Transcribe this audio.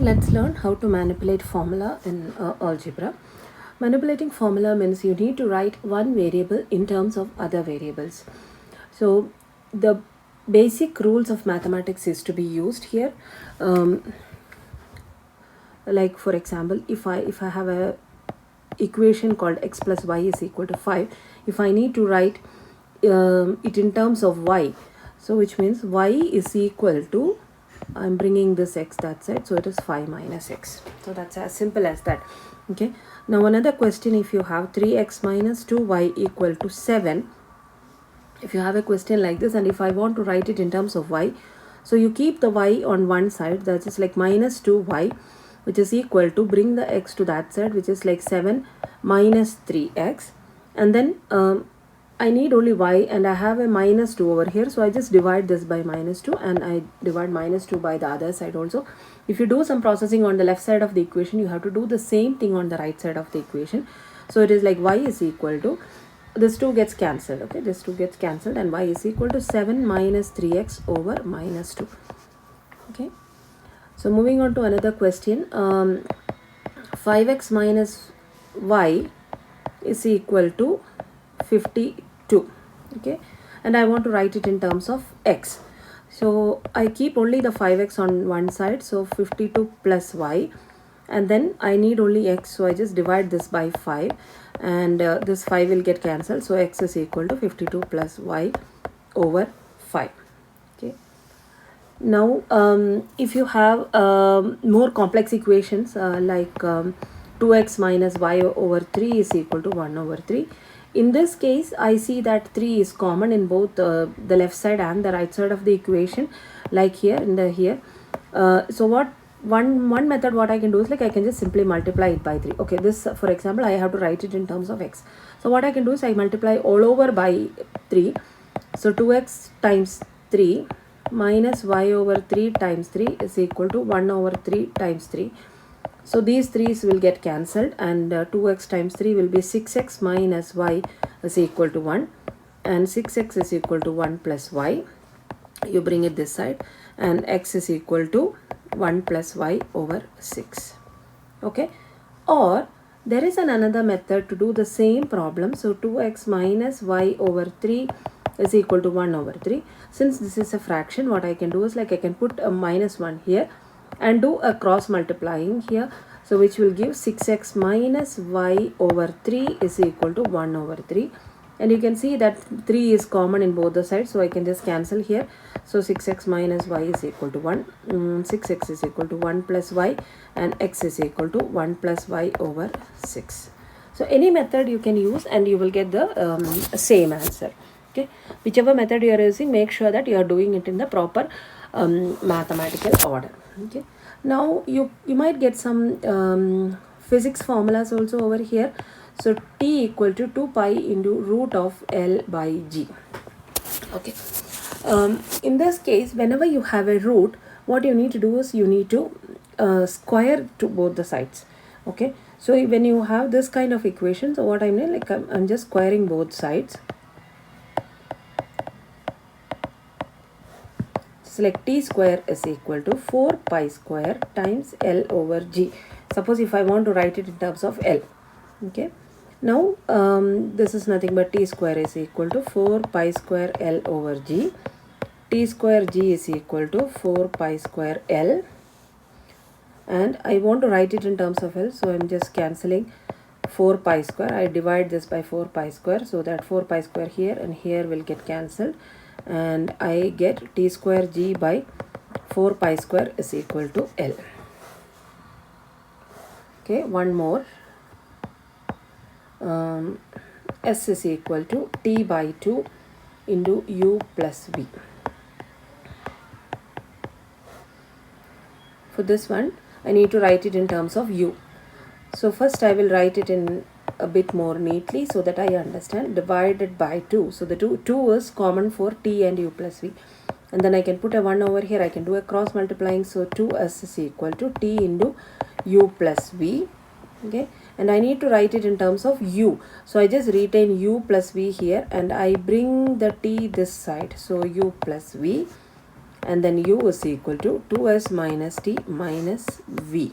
Let's learn how to manipulate formula in algebra. Manipulating formula means you need to write one variable in terms of other variables. So the basic rules of mathematics is to be used here. Like for example, if I have a equation called x plus y is equal to 5, if I need to write it in terms of y, so which means y is equal to, I'm bringing this x that side, so it is 5 minus x. So that's as simple as that. Okay, now another question, if you have 3x minus 2y equal to 7, if you have a question like this and if I want to write it in terms of y, so you keep the y on one side, that is like minus 2y, which is equal to, bring the x to that side, which is like 7 minus 3x, and then I need only y and I have a minus 2 over here, so I just divide this by minus 2 and I divide minus 2 by the other side also. If you do some processing on the left side of the equation, you have to do the same thing on the right side of the equation. So it is like y is equal to, this 2 gets cancelled, okay, this 2 gets cancelled, and y is equal to 7 minus 3x over minus 2. Okay, so moving on to another question, 5x minus y is equal to 52. Okay, and I want to write it in terms of x, so I keep only the 5x on one side, so 52 plus y, and then I need only x, so I just divide this by 5, and this 5 will get cancelled, so x is equal to 52 plus y over 5. Okay, now if you have more complex equations like 2x minus y over 3 is equal to 1 over 3, in this case I see that 3 is common in both the left side and the right side of the equation, like here in the here. So what one method what I can do is, like, I can just simply multiply it by 3. Okay, this for example I have to write it in terms of x, so what I can do is I multiply all over by 3, so 2x times 3 minus y over 3 times 3 is equal to 1 over 3 times 3. So these 3's will get cancelled, and 2x times 3 will be 6x minus y is equal to 1, and 6x is equal to 1 plus y. You bring it this side, and x is equal to 1 plus y over 6. Okay, or there is another method to do the same problem. So 2x minus y over 3 is equal to 1 over 3. Since this is a fraction, what I can do is, like, I can put a minus 1 here and do a cross multiplying here, so which will give 6x minus y over 3 is equal to 1 over 3, and you can see that 3 is common in both the sides, so I can just cancel here. So 6x minus y is equal to 1, 6x is equal to 1 plus y, and x is equal to 1 plus y over 6. So any method you can use and you will get the same answer. Okay, whichever method you are using, make sure that you are doing it in the proper mathematical order. Okay, now you might get some physics formulas also over here. So t equal to 2 pi into root of L by g. Okay, in this case, whenever you have a root, what you need to do is you need to square to both the sides. Okay, so when you have this kind of equation, so what I mean, like, I'm just squaring both sides. Select t square is equal to 4 pi square times L over g. Suppose if I want to write it in terms of L. Okay, now this is nothing but t square is equal to 4 pi square L over g. T square g is equal to 4 pi square L, and I want to write it in terms of L, so I'm just cancelling 4 pi square. I divide this by 4 pi square, so that 4 pi square here and here will get cancelled, and I get t square g by 4 pi square is equal to L. Okay, one more. S is equal to t by 2 into u plus v. For this one, I need to write it in terms of u. So first I will write it in a bit more neatly so that I understand. Divided by 2. So the 2 is common for t and u plus v. And then I can put a 1 over here. I can do a cross multiplying. So 2s is equal to t into u plus v. Okay, and I need to write it in terms of u, so I just retain u plus v here and I bring the t this side, so u plus v, and then u is equal to 2s minus t minus v.